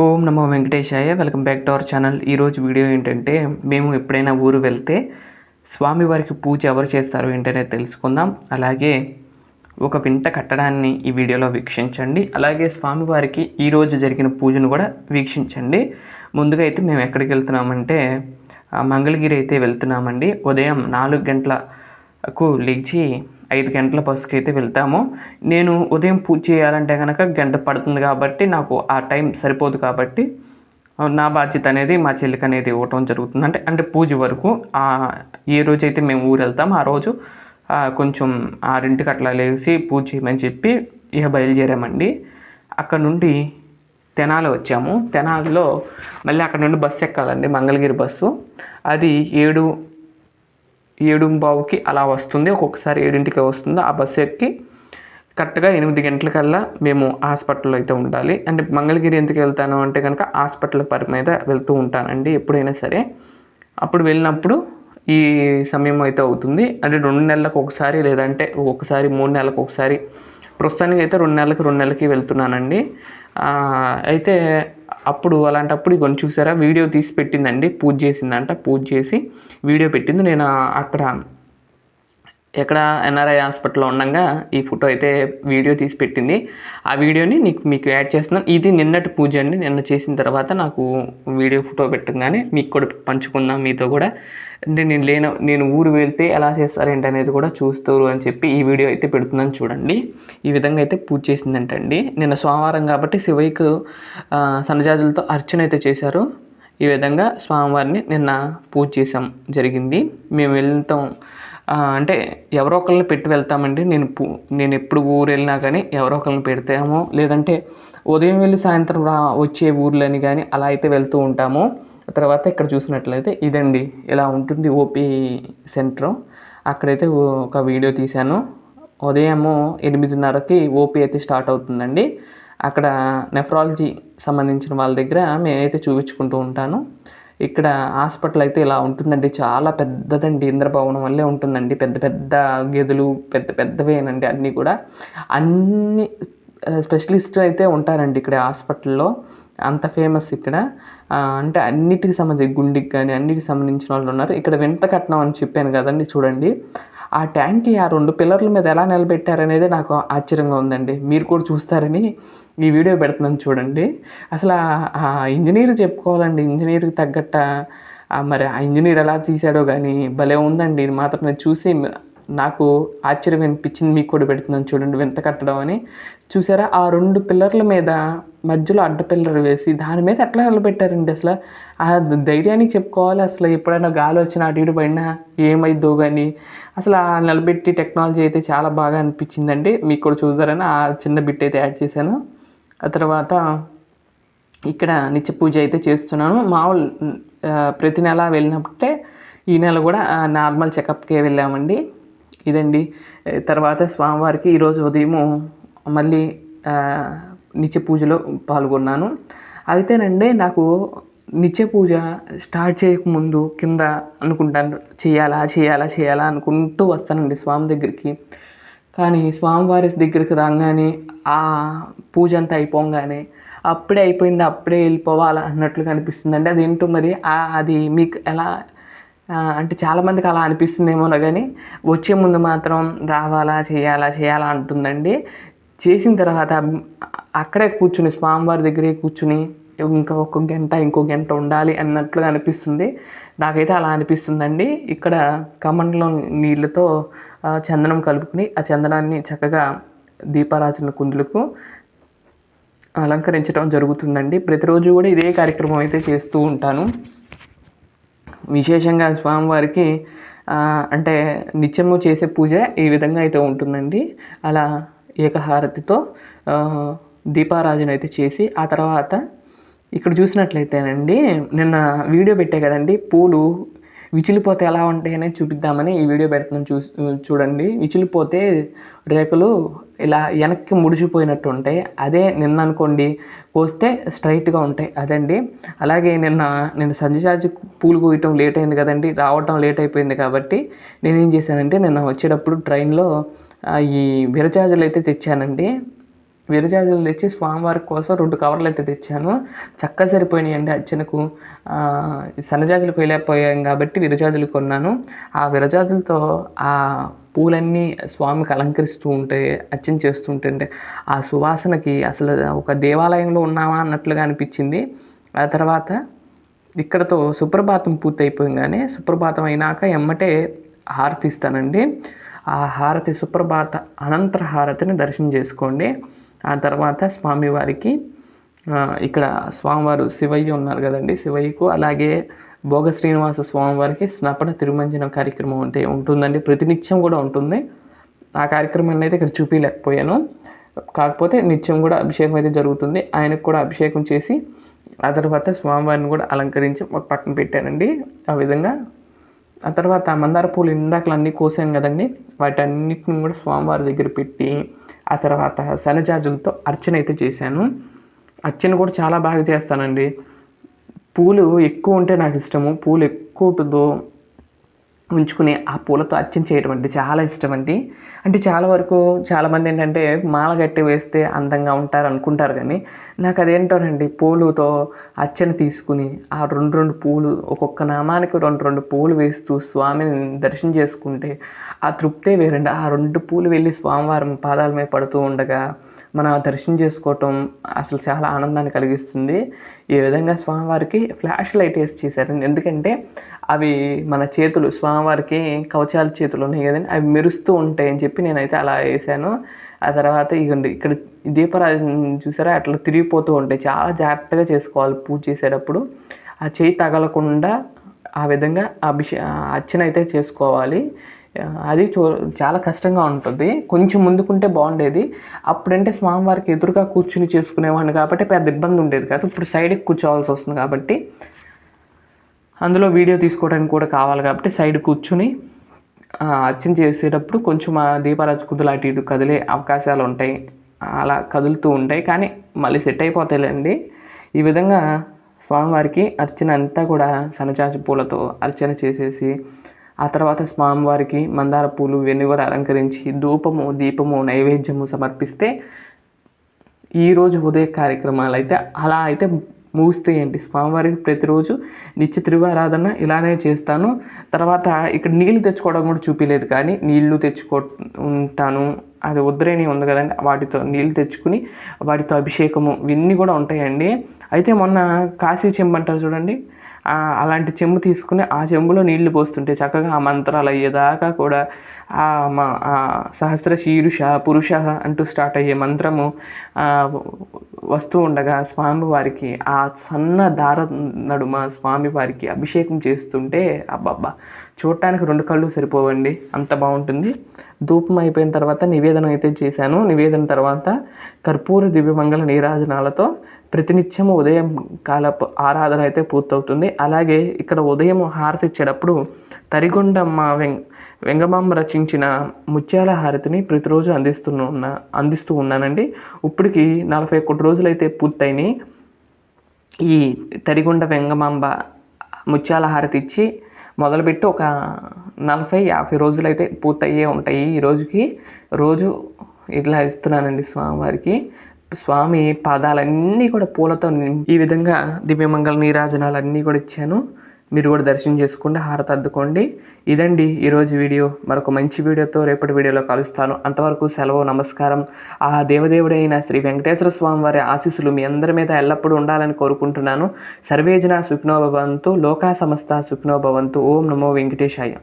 Om Namo Venkatesaya. Welcome back to our channel. ఈరోజు video ఏంటంటే, మేము ఎప్పుడైనా ఊరు వెళ్తే స్వామివారికి పూజ ఎవరు చేస్తారో ఏంటనేది తెలుసుకుందాం. అలాగే ఒక వింత కట్టడాన్ని ఈ వీడియోలో వీక్షించండి. అలాగే స్వామివారికి ఈరోజు జరిగిన పూజను కూడా వీక్షించండి. ముందుగా అయితే మేము ఎక్కడికి వెళ్తున్నామంటే మంగళగిరి అయితే వెళ్తున్నామండి. ఉదయం 4 గంటలకు లేచి 5 గంటల బస్సుకి అయితే వెళ్తాము. నేను ఉదయం పూజ చేయాలంటే కనుక గంట పడుతుంది కాబట్టి నాకు ఆ టైం సరిపోదు కాబట్టి నా బాధ్యత అనేది మా చెల్లికి అనేది ఇవ్వటం జరుగుతుంది. అంటే పూజ వరకు ఏ రోజైతే మేము ఊరు వెళ్తామో ఆ రోజు కొంచెం 6ంటికి అట్లా లేచి పూజ చేయమని చెప్పి బయలుదేరామండి. అక్కడ నుండి తెనాలి వచ్చాము. తెనాలిలో మళ్ళీ అక్కడ నుండి బస్సు ఎక్కాలండి, మంగళగిరి బస్సు. అది 7:15కి అలా వస్తుంది, ఒక్కొక్కసారి 7ంటికి వస్తుంది. ఆ బస్సు ఎక్కి కరెక్ట్గా 8 గంటలకల్లా మేము హాస్పిటల్లో అయితే ఉండాలి. అంటే మంగళగిరి ఎందుకు వెళ్తాను అంటే కనుక హాస్పిటల్ పని మీద వెళ్తూ ఉంటానండి ఎప్పుడైనా సరే. అప్పుడు వెళ్ళినప్పుడు ఈ సమయం అయితే అవుతుంది. అంటే 2 నెలలకు ఒకసారి, లేదంటే ఒకసారి 3 నెలలకు ఒకసారి. ప్రస్తుతానికి అయితే 2 నెలలకి వెళ్తున్నానండి. అయితే అప్పుడు అలాంటప్పుడు ఇగోండి చూసారా, వీడియో తీసి పెట్టిందండి. పూజ చేసిందంట, పూజ చేసి వీడియో పెట్టింది. నేను అక్కడ ఎన్ఆర్ఐ హాస్పిటల్లో ఉండగా ఈ ఫోటో అయితే వీడియో తీసి పెట్టింది. ఆ వీడియోని మీకు యాడ్ చేస్తున్నాను. ఇది నిన్నటి పూజ అండి. నిన్న చేసిన తర్వాత నాకు వీడియో ఫోటో పెట్టగానే మీకు కూడా పంచుకుందాం మీతో కూడా. అంటే నేను ఊరు వెళ్తే ఎలా చేస్తారేంటి అనేది కూడా చూస్తారు అని చెప్పి ఈ వీడియో అయితే పెడుతున్నాను చూడండి. ఈ విధంగా అయితే పూజ చేసిందంటండి. నిన్న సోమవారం కాబట్టి శివయ్యకు సన్నజాజులతో అర్చన అయితే చేశారు. ఈ విధంగా స్వామివారిని నిన్న పూజ చేసాం జరిగింది. మేము వెళ్తాం అంటే ఎవరో ఒకరిని పెట్టి వెళ్తామండి. నేను ఎప్పుడు ఊరు వెళ్ళినా కానీ ఎవరో ఒకరిని పెడతాము, లేదంటే ఉదయం వెళ్ళి సాయంత్రం వచ్చే ఊర్లని కానీ అలా అయితే వెళ్తూ ఉంటాము. తర్వాత ఇక్కడ చూసినట్లయితే ఇదండి, ఇలా ఉంటుంది ఓపీ సెంటర్. అక్కడైతే ఒక వీడియో తీశాను. ఉదయము 8:30కి ఓపీ అయితే స్టార్ట్ అవుతుందండి. అక్కడ నెఫ్రాలజీ సంబంధించిన వాళ్ళ దగ్గర నేనైతే చూపించుకుంటూ ఉంటాను. ఇక్కడ హాస్పిటల్ అయితే ఇలా ఉంటుందండి. చాలా పెద్దదండి, ఇంద్రభవనం వల్లే ఉంటుందండి. పెద్ద పెద్ద గదులు, పెద్ద పెద్దవేనండి అన్నీ కూడా. అన్ని స్పెషలిస్ట్ అయితే ఉంటారండి ఇక్కడ హాస్పిటల్లో. అంత ఫేమస్ ఇక్కడ. అంటే అన్నిటికి సంబంధించి గుండెకి కానీ అన్నిటికి సంబంధించిన వాళ్ళు ఉన్నారు. ఇక్కడ వింత కట్నం అని చెప్పాను కదండి, చూడండి. ఆ ట్యాంక్కి ఆ 2 పిల్లర్ల మీద ఎలా నిలబెట్టారనేది నాకు ఆశ్చర్యంగా ఉందండి. మీరు కూడా చూస్తారని ఈ వీడియో పెడుతున్నాను చూడండి. అసలు ఆ ఇంజనీర్ చెప్పుకోవాలండి. ఇంజనీర్కి తగ్గట్ట మరి ఆ ఇంజనీర్ ఎలా తీశాడో కానీ భలే ఉందండి. ఇది మాత్రం నేను చూసి నాకు ఆశ్చర్యం అనిపించింది. మీకు కూడా పెడుతున్నాను చూడండి, వింత కట్టడం అని. చూసారా, ఆ 2 పిల్లర్ల మీద మధ్యలో అడ్డ పిల్లర్ వేసి దాని మీద ఎట్లా నిలబెట్టారండి. అసలు ఆ ధైర్యానికి చెప్పుకోవాలి. అసలు ఎప్పుడైనా గాలి వచ్చినా అటు ఇటు పడినా ఏమైద్దో కానీ అసలు ఆ నిలబెట్టి టెక్నాలజీ అయితే చాలా బాగా అనిపించిందండి. మీకు కూడా చూద్దారని ఆ చిన్న బిట్ అయితే యాడ్ చేశాను. ఆ తర్వాత ఇక్కడ నిత్య పూజ అయితే చేస్తున్నాను. మామూలు ప్రతి నెల వెళ్ళినప్పుడే ఈ నెల కూడా నార్మల్ చెకప్కే వెళ్ళామండి. ఇదండి. తర్వాత స్వామివారికి ఈరోజు ఉదయము మళ్ళీ నిత్య పూజలో పాల్గొన్నాను. అయితేనండి నాకు నిత్య పూజ స్టార్ట్ చేయకముందు కింద అనుకుంటాను, చేయాలా అనుకుంటూ వస్తానండి స్వామి దగ్గరికి. కానీ స్వామివారి దగ్గరికి రాగానే ఆ పూజ అంతా అయిపోగానే అప్పుడే అయిపోయింది, అప్పుడే వెళ్ళిపోవాలా అన్నట్లుగా అనిపిస్తుందండి. అదేంటో మరి అది మీకు ఎలా అంటే చాలామందికి అలా అనిపిస్తుందేమో కానీ వచ్చే ముందు మాత్రం చేయాలా అంటుందండి. చేసిన తర్వాత అక్కడే కూర్చుని స్వామివారి దగ్గరే కూర్చుని ఇంకో గంట ఉండాలి అన్నట్లుగా అనిపిస్తుంది. నాకైతే అలా అనిపిస్తుందండి. ఇక్కడ కమండలో నీళ్ళతో చందనం కలుపుకుని ఆ చందనాన్ని చక్కగా దీపారాజన కుందులకు అలంకరించడం జరుగుతుందండి. ప్రతిరోజు కూడా ఇదే కార్యక్రమం అయితే చేస్తూ ఉంటాను. విశేషంగా స్వామివారికి అంటే నిత్యము చేసే పూజ ఈ విధంగా అయితే ఉంటుందండి. అలా ఏకహారతితో దీపారాజన అయితే చేసి ఆ తర్వాత ఇక్కడ చూసినట్లయితేనండి, నిన్న వీడియో పెట్టే కదండి, పూలు విచిలిపోతే ఎలా ఉంటాయని చూపిద్దామని ఈ వీడియో పెడుతున్నాను. చూడండి, విచిలిపోతే రేకులు ఇలా వెనక్కి ముడిచిపోయినట్టు ఉంటాయి. అదే నిన్న అనుకోండి కోస్తే స్ట్రైట్గా ఉంటాయి, అదండి. అలాగే నేను సంజాజి పూలు కోయటం లేట్ అయింది కదండి, రావటం లేట్ అయిపోయింది కాబట్టి నేనేం చేశానంటే నిన్న వచ్చేటప్పుడు ట్రైన్లో ఈ విరజాజులు అయితే తెచ్చానండి. విరజాజులు తెచ్చి స్వామివారి కోసం 2 కవర్లు అయితే తెచ్చాను. చక్కగా సరిపోయినాయండి అర్చనకు. సన్నజాజులు కొయ్యలేకపోయాం కాబట్టి విరజాజులు కొన్నాను. ఆ విరజాజులతో ఆ పూలన్నీ స్వామికి అలంకరిస్తూ ఉంటే, అర్చన చేస్తుంటే ఆ సువాసనకి అసలు ఒక దేవాలయంలో ఉన్నామా అన్నట్లుగా అనిపించింది. ఆ తర్వాత ఇక్కడతో సుప్రభాతం పూర్తయిపోగానే, సుప్రభాతం అయినాక ఎమ్మటే హారతి ఇస్తానండి. ఆ హారతి సుప్రభాత అనంతర హారతిని దర్శనం చేసుకోండి. ఆ తర్వాత స్వామివారికి ఇక్కడ స్వామివారు శివయ్య ఉన్నారు కదండి, శివయ్యకు అలాగే భోగ శ్రీనివాస స్వామివారికి స్నపన తిరుమంజన కార్యక్రమం అంటే ఉంటుందండి, ప్రతినిత్యం కూడా ఉంటుంది. ఆ కార్యక్రమాన్ని అయితే ఇక్కడ చూపించలేకపోయాను. కాకపోతే నిత్యం కూడా అభిషేకం అయితే జరుగుతుంది. ఆయనకు కూడా అభిషేకం చేసి ఆ తర్వాత స్వామివారిని కూడా అలంకరించి ఒక పక్కన పెట్టానండి. ఆ విధంగా ఆ తర్వాత మందార పూలు ఇందాకలు అన్నీ కోసాం కదండి, వాటన్నిటిని కూడా స్వామివారి దగ్గర పెట్టి ఆ తర్వాత సన్నజాజులతో అర్చన అయితే చేశాను. అర్చన కూడా చాలా బాగా చేస్తానండి. పూలు ఎక్కువ ఉంటే నాకు ఇష్టము. పూలు ఎక్కువ ఉంటుందో ఉంచుకుని ఆ పూలతో అర్చన చేయడం అంటే చాలా ఇష్టం అండి. అంటే చాలా వరకు చాలామంది ఏంటంటే మాల కట్టి వేస్తే అందంగా ఉంటారు అనుకుంటారు, కానీ నాకు అదేంటోనండి, పూలుతో అర్చన తీసుకుని ఆ 2 పూలు ఒక్కొక్క నామానికి 2 పూలు వేస్తూ స్వామిని దర్శనం చేసుకుంటే ఆ తృప్తే వేరండి. ఆ 2 పూలు వెళ్ళి స్వామివారి పాదాల మీద పడుతూ ఉండగా మన దర్శనం చేసుకోవటం అసలు చాలా ఆనందాన్ని కలిగిస్తుంది. ఈ విధంగా స్వామివారికి ఫ్లాష్ లైట్ వేసి చేశారండి. ఎందుకంటే అవి మన చేతులు, స్వామివారికి కవచాల చేతులు ఉన్నాయి కదండి, అవి మెరుస్తూ ఉంటాయని చెప్పి నేనైతే అలా వేసాను. ఆ తర్వాత ఇగోండి ఇక్కడ దీపరాజు చూసారా, అట్లా తిరిగిపోతూ ఉంటాయి. చాలా జాగ్రత్తగా చేసుకోవాలి పూజ చేసేటప్పుడు. ఆ చేయి తగలకుండా ఆ విధంగా అర్చన అయితే చేసుకోవాలి. అది చాలా కష్టంగా ఉంటుంది. కొంచెం ముందుకుంటే బాగుండేది. అప్పుడంటే స్వామివారికి ఎదురుగా కూర్చుని చేసుకునేవాడిని కాబట్టి పెద్ద ఇబ్బంది ఉండేది కాదు. ఇప్పుడు సైడ్కి కూర్చోవాల్సి వస్తుంది కాబట్టి, అందులో వీడియో తీసుకోవడానికి కూడా కావాలి కాబట్టి సైడ్ కూర్చుని అర్చన చేసేటప్పుడు కొంచెం ఆ దీపారాజు కుదులు అటు ఇటు కదిలే అవకాశాలు ఉంటాయి. అలా కదులుతూ ఉంటాయి, కానీ మళ్ళీ సెట్ అయిపోతాయిలేండి. ఈ విధంగా స్వామివారికి అర్చన అంతా కూడా సన్నజాజి పూలతో అర్చన చేసేసి ఆ తర్వాత స్వామివారికి మందార పూలు ఇవన్నీ కూడా అలంకరించి ధూపము, దీపము, నైవేద్యము సమర్పిస్తే ఈరోజు ఉదయ కార్యక్రమాలు అయితే అలా అయితే ముగుస్తాయండి. స్వామివారికి ప్రతిరోజు నిత్య తిరువారాధన ఇలానే చేస్తాను. తర్వాత ఇక్కడ నీళ్ళు తెచ్చుకోవడం కూడా చూపించలేదు, కానీ నీళ్లు ఉంటాను. అది ఉద్రేణి ఉంది కదండి, వాటితో నీళ్ళు తెచ్చుకుని వాటితో అభిషేకము ఇవన్నీ కూడా ఉంటాయండి. అయితే మొన్న కాశీ చెంబు అంటారు చూడండి, అలాంటి చెంబు తీసుకుని ఆ చెంబులో నీళ్లు పోస్తుంటే చక్కగా ఆ మంత్రాలు అయ్యేదాకా కూడా సహస్ర శీరుష పురుష అంటూ స్టార్ట్ అయ్యే మంత్రము వస్తూ ఉండగా స్వామివారికి ఆ సన్న దార నడుమ స్వామివారికి అభిషేకం చేస్తుంటే అబ్బబ్బా, చూడటానికి 2 కళ్ళు సరిపోవండి, అంత బాగుంటుంది. ధూపం అయిపోయిన తర్వాత నివేదన అయితే చేశాను. నివేదన తర్వాత కర్పూర దివ్యమంగళ నీరాజనాలతో ప్రతినిత్యము ఉదయం కాలపు ఆరాధన అయితే పూర్తవుతుంది. అలాగే ఇక్కడ ఉదయం హారతి ఇచ్చేటప్పుడు తరిగొండమ్మ వెంగమాంబ రచించిన ముత్యాల హారతిని ప్రతిరోజు అందిస్తూ ఉన్నానండి. ఇప్పటికి 41 రోజులైతే పూర్తయినాయి. ఈ తరిగొండ వెంగమాంబ ముత్యాల హారతి ఇచ్చి మొదలుపెట్టి ఒక 40-50 రోజులైతే పూర్తయ్యే ఉంటాయి. ఈ రోజుకి రోజు ఇట్లా ఇస్తున్నానండి స్వామివారికి. స్వామి పాదాలన్నీ కూడా పూలతో ఈ విధంగా దివ్యమంగళ నీరాజనాలన్నీ కూడా ఇచ్చాను. మీరు కూడా దర్శనం చేసుకోండి, హారతి అద్దుకోండి. ఇదండి ఈరోజు వీడియో. మరొక మంచి వీడియోతో రేపటి వీడియోలో కలుస్తాను. అంతవరకు సెలవు, నమస్కారం. ఆ దేవదేవుడైన శ్రీ వెంకటేశ్వర స్వామి వారి ఆశీస్సులు మీ అందరి మీద ఎల్లప్పుడూ ఉండాలని కోరుకుంటున్నాను. సర్వేజన సుఖినో భవంతు, లోకా సమస్త సుఖినో భవంతు. ఓం నమో వెంకటేశాయ.